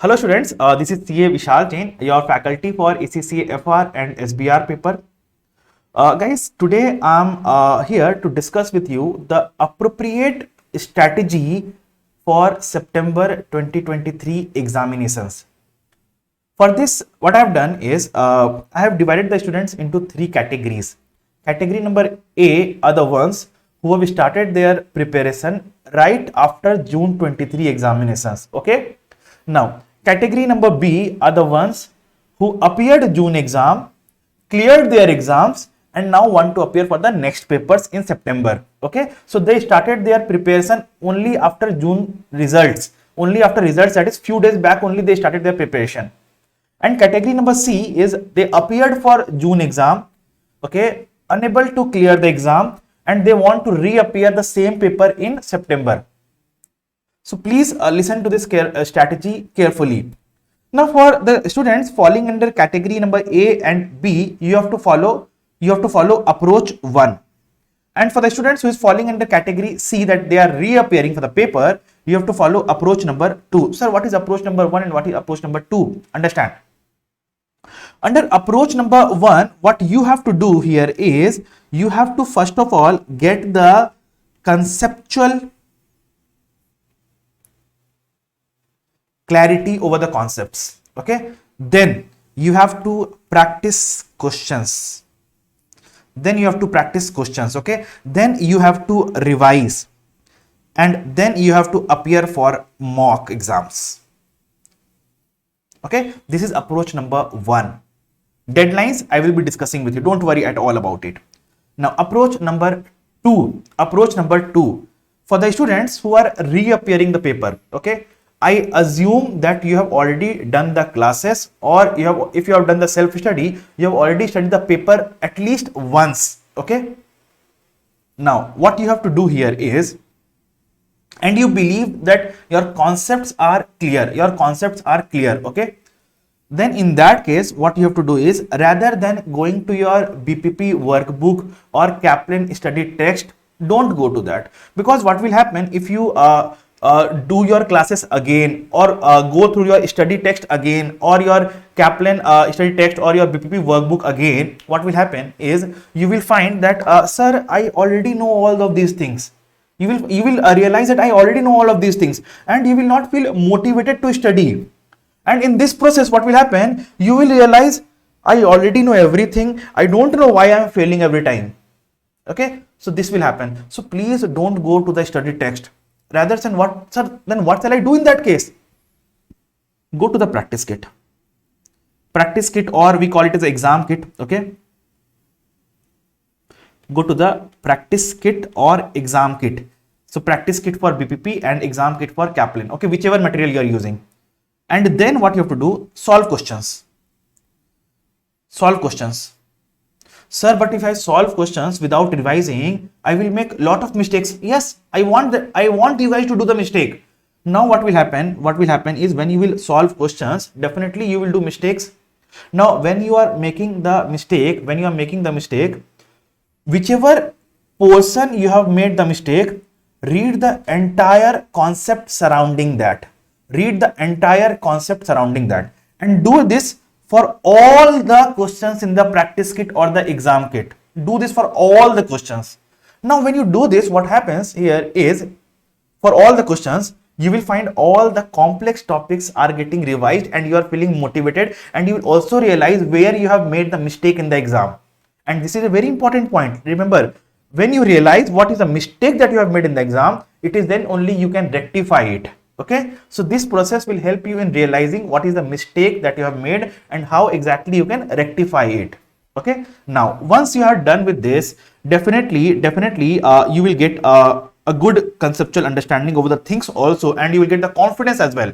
Hello students, this is CA Vishal Jain, your faculty for ACCA, FR and SBR paper. Guys, today I'm here to discuss with you the appropriate strategy for September 2023 examinations. For this, what I've done is I have divided the students into three categories. Category number A are the ones who have started their preparation right after June 23 examinations. Okay. Now, category number B are the ones who appeared June exam, cleared their exams, and now want to appear for the next papers in September. Okay, so they started their preparation only after June results. Only after results, that is few days back only they started their preparation. And category number C is they appeared for June exam, okay, unable to clear the exam, and they want to reappear the same paper in September. So please listen to this strategy carefully. Now for the students falling under category number A and B, you have to follow approach 1. And for the students who is falling under category C, that they are reappearing for the paper, you have to follow approach number 2. Sir, what is approach number 1 and what is approach number 2? Understand. Under approach number 1, what you have to do here is you have to first of all get the conceptual clarity over the concepts. Okay, then you have to practice questions. Okay, then you have to revise, and then you have to appear for mock exams. Okay, this is approach number 1. Deadlines I will be discussing with you, don't worry at all about it. Now approach number 2 for the students who are reappearing the paper. Okay, I assume that you have already done the classes, or if you have done the self-study, you have already studied the paper at least once. Okay. Now, what you have to do here is, and you believe that your concepts are clear. Okay. Then in that case, what you have to do is, rather than going to your BPP workbook or Kaplan study text, don't go to that, because what will happen if you do your classes again, or go through your study text again, or your Kaplan study text or your BPP workbook again, what will happen is you will find that sir, I already know all of these things. You will realize that I already know all of these things, and you will not feel motivated to study. And in this process, what will happen? You will realize I already know everything. I don't know why I am failing every time. Okay, so this will happen. So please don't go to the study text. Rather than what, sir, then what shall I do in that case? Go to the practice kit, or we call it as exam kit. Okay, go to the practice kit or exam kit. So practice kit for BPP and exam kit for Kaplan. Okay, whichever material you are using. And then what you have to do, solve questions. Sir, but if I solve questions without revising, I will make a lot of mistakes. Yes, I want you guys to do the mistake. Now what will happen? Is when you will solve questions, definitely you will do mistakes. Now when you are making the mistake, whichever portion you have made the mistake, read the entire concept surrounding that. And do this for all the questions in the practice kit or the exam kit. Do this for all the questions. Now when you do this, what happens here is, for all the questions, you will find all the complex topics are getting revised, and you are feeling motivated, and you will also realize where you have made the mistake in the exam. And this is a very important point. Remember, when you realize what is the mistake that you have made in the exam, it is then only you can rectify it. Okay, so this process will help you in realizing what is the mistake that you have made and how exactly you can rectify it. Okay, now once you are done with this, definitely you will get a good conceptual understanding over the things also, and you will get the confidence as well.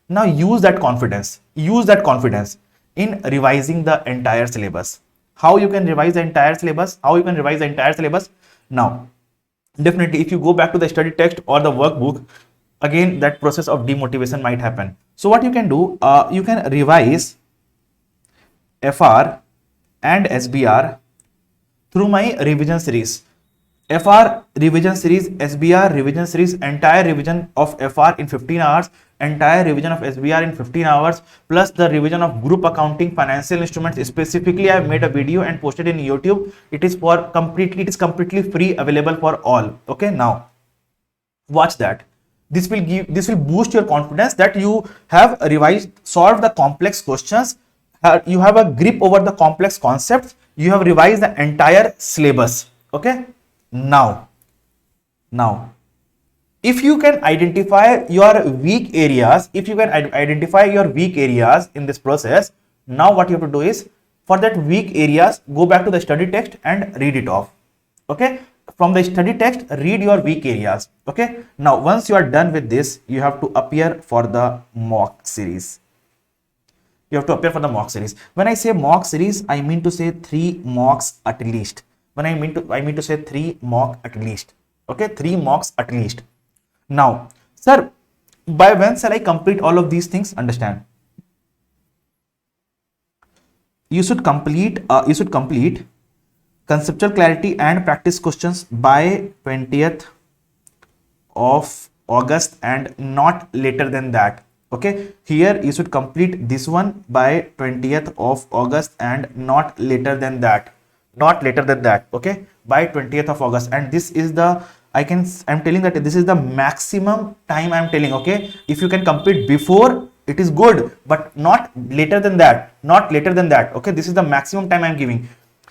Now use that confidence in revising the entire syllabus. How you can revise the entire syllabus? Now definitely, if you go back to the study text or the workbook, again that process of demotivation might happen. So what you can do, you can revise FR and SBR through my revision series. FR revision series, SBR revision series, entire revision of FR in 15 hours, entire revision of SBR in 15 hours plus the revision of group accounting financial instruments. Specifically, I have made a video and posted in YouTube. It is completely free, available for all. Okay, now watch that. This will boost your confidence that you have solved the complex questions. You have a grip over the complex concepts. You have revised the entire syllabus. Okay, now if you can identify your weak areas, in this process, now what you have to do is, for that weak areas, go back to the study text and read it off. Okay, from the study text, read your weak areas. Okay, now once you are done with this, you have to appear for the mock series. When I say mock series, I mean to say 3 mocks at least. I mean to say 3 mock at least. Okay, 3 mocks at least. Now, sir, by when shall I complete all of these things? Understand. You should complete conceptual clarity and practice questions by 20th of August and not later than that. Okay, here you should complete this one by 20th of August and not later than that. Okay, by 20th of August. And this is the, I'm telling that this is the maximum time I'm telling. Okay, if you can complete before, it is good, but not later than that. Okay, this is the maximum time I'm giving.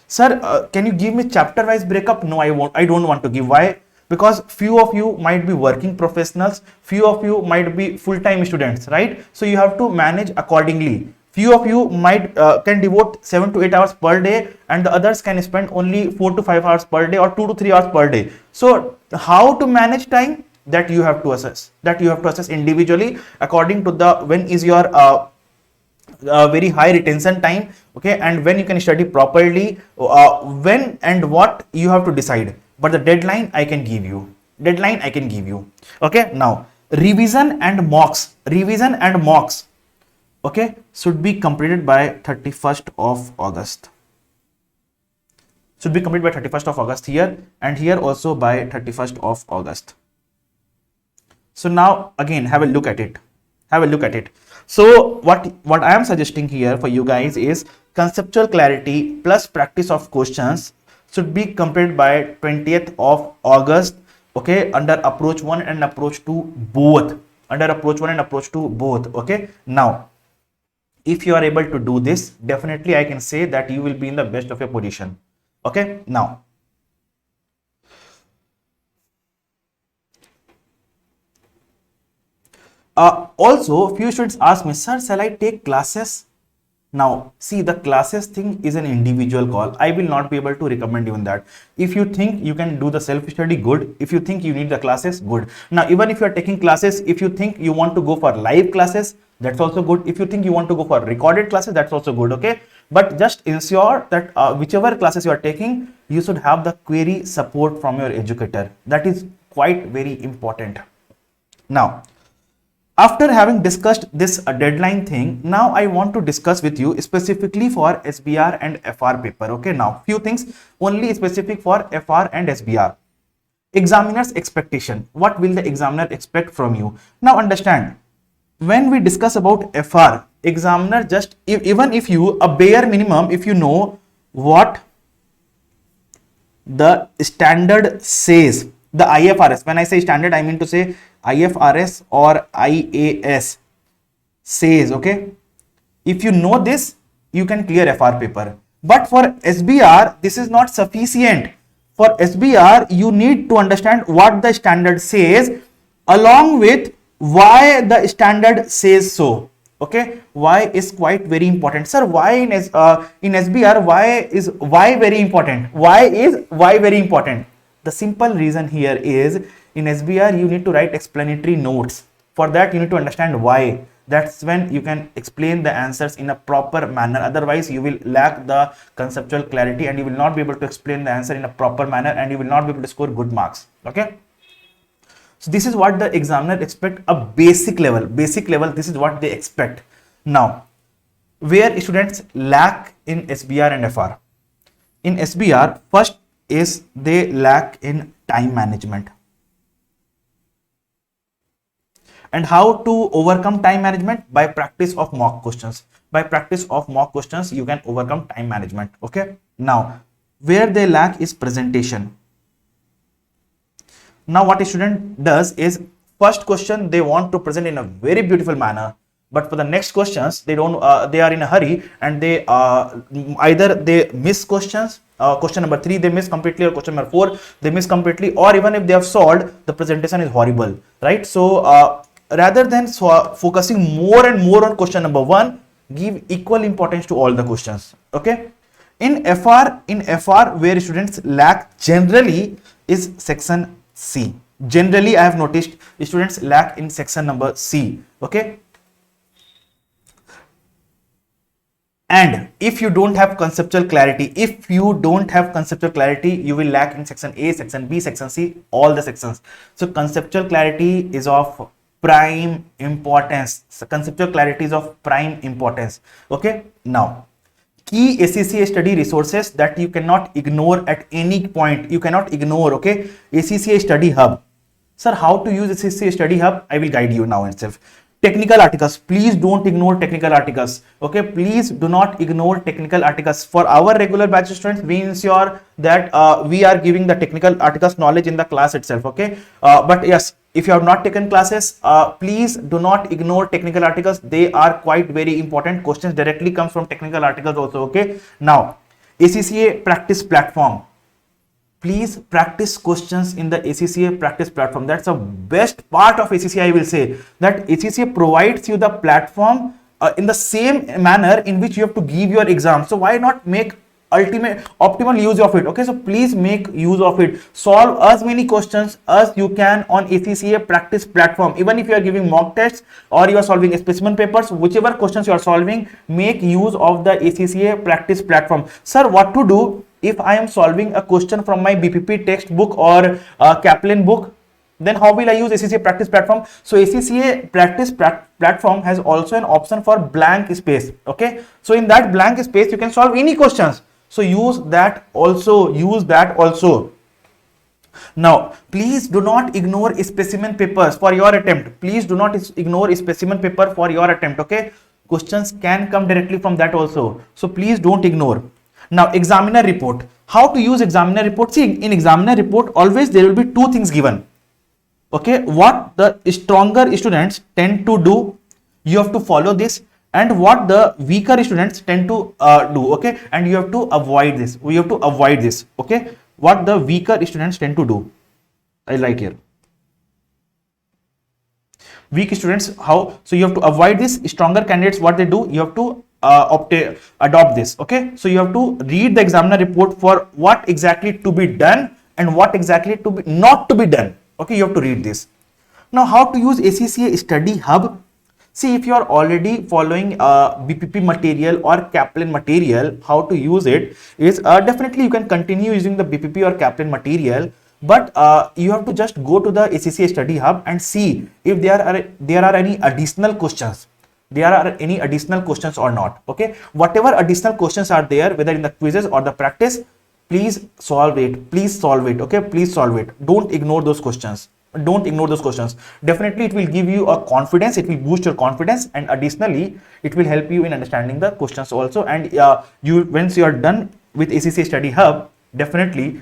Sir, can you give me chapter wise breakup? No, I don't want to give. Why? Because few of you might be working professionals, few of you might be full-time students, right? So you have to manage accordingly. Few of you might can devote 7 to 8 hours per day, and the others can spend only 4 to 5 hours per day or 2 to 3 hours per day. So how to manage time, that you have to assess. Individually according to the when is your very high retention time, okay, and when you can study properly, when and what you have to decide. But the deadline I can give you. Okay, now revision and mocks, okay, should be completed by 31st of August. Here, and here also by 31st of August. So now again have a look at it. So what I am suggesting here for you guys is conceptual clarity plus practice of questions should be completed by 20th of August. Okay, under approach 1 and approach 2 both. Okay, now if you are able to do this, definitely I can say that you will be in the best of your position. Okay, now also few students ask me, sir, shall I take classes? Now see, the classes thing is an individual call. I will not be able to recommend even that. If you think you can do the self-study, good. If you think you need the classes, good. Now even if you are taking classes, if you think you want to go for live classes, that's also good. If you think you want to go for recorded classes, that's also good. Okay, but just ensure that whichever classes you are taking, you should have the query support from your educator. That is quite very important. Now after having discussed this deadline thing, now I want to discuss with you specifically for SBR and FR paper. Okay, now few things only specific for FR and SBR. Examiner's expectation. What will the examiner expect from you? Now understand, when we discuss about FR, examiner just, even if you, a bare minimum, if you know what the standard says, the IFRS, when I say standard, I mean to say IFRS or IAS says, okay, if you know this, you can clear FR paper. But for SBR, this is not sufficient. For SBR, you need to understand what the standard says along with why the standard says so. Okay, why is quite very important. Sir, why in SBR, why very important? Why is very important? The simple reason here is, in SBR you need to write explanatory notes. For that you need to understand why. That's when you can explain the answers in a proper manner. Otherwise you will lack the conceptual clarity and you will not be able to explain the answer in a proper manner and you will not be able to score good marks. Okay, so this is what the examiner expect, a basic level, this is what they expect. Now where students lack in SBR and FR? In SBR, first is they lack in time management. And how to overcome time management? By practice of mock questions. By practice of mock questions, you can overcome time management. Okay. Now, where they lack is presentation. Now, what a student does is, first question they want to present in a very beautiful manner, but for the next questions they don't. They are in a hurry and they either they miss questions. Question number 3 they miss completely, or question number 4 they miss completely, or even if they have solved, the presentation is horrible, right? So rather than focusing more and more on question number 1, give equal importance to all the questions. Okay. In FR where students lack generally is section C. Generally, I have noticed students lack in section number C. Okay. And if you don't have conceptual clarity, you will lack in section A, section B, section C, all the sections. So conceptual clarity is of prime importance. Okay. Now, key ACCA study resources that you cannot ignore at any point. Okay. ACCA Study Hub. Sir, how to use ACCA Study Hub? I will guide you now itself. Technical articles. Please don't ignore technical articles. Okay. Please do not ignore technical articles. For our regular batch students, we ensure that we are giving the technical articles knowledge in the class itself. Okay. But yes, if you have not taken classes, please do not ignore technical articles. They are quite very important. Questions directly comes from technical articles also. Okay. Now, ACCA practice platform. Please practice questions in the ACCA practice platform. That's the best part of ACCA. I will say that ACCA provides you the platform in the same manner in which you have to give your exam. So why not make optimal use of it? Okay, so please make use of it. Solve as many questions as you can on ACCA practice platform. Even if you are giving mock tests or you are solving specimen papers, whichever questions you are solving, make use of the ACCA practice platform. Sir, what to do if I am solving a question from my BPP textbook or Kaplan book? Then how will I use ACCA practice platform? So ACCA practice platform has also an option for blank space. Okay, so in that blank space you can solve any questions. So use that also. Now, please do not ignore specimen papers for your attempt. Okay, questions can come directly from that also. So please don't ignore. Now, examiner report. How to use examiner report? See, in examiner report, always there will be 2 things given. Okay, what the stronger students tend to do, you have to follow this, and what the weaker students tend to do. Okay, and you have to avoid this. Okay, what the weaker students tend to do. I write here. Weak students, how? So you have to avoid this. Stronger candidates, what they do, you have to adopt this. Okay, so you have to read the examiner report for what exactly to be done and what exactly to be not to be done. Okay, you have to read this. Now, how to use ACCA Study Hub? See, if you are already following BPP material or Kaplan material, how to use it is definitely you can continue using the BPP or Kaplan material, but you have to just go to the ACCA Study Hub and see if there are any additional questions. Or not. Okay, whatever additional questions are there, whether in the quizzes or the practice, please solve it. Okay, please solve it. Don't ignore those questions. Definitely it will give you a confidence, it will boost your confidence, and additionally it will help you in understanding the questions also. And once you are done with ACCA Study Hub, definitely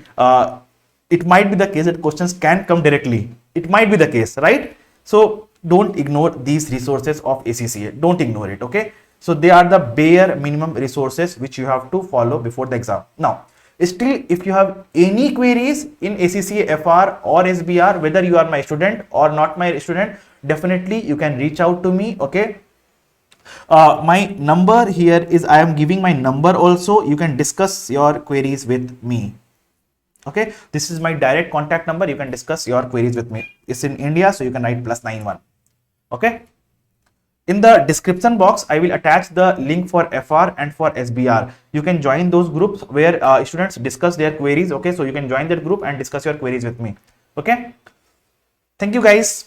it might be the case that questions can come directly. It might be the case, right? So don't ignore these resources of ACCA. Don't ignore it. Okay, so they are the bare minimum resources which you have to follow before the exam. Now, still, if you have any queries in ACCA FR or SBR, whether you are my student or not my student, definitely you can reach out to me. Okay, my number here is, I am giving my number also. You can discuss your queries with me. Okay, this is my direct contact number. You can discuss your queries with me. It's in India, so you can write +91. Okay. In the description box, I will attach the link for FR and for SBR. You can join those groups where students discuss their queries. Okay, so you can join that group and discuss your queries with me. Okay. Thank you guys.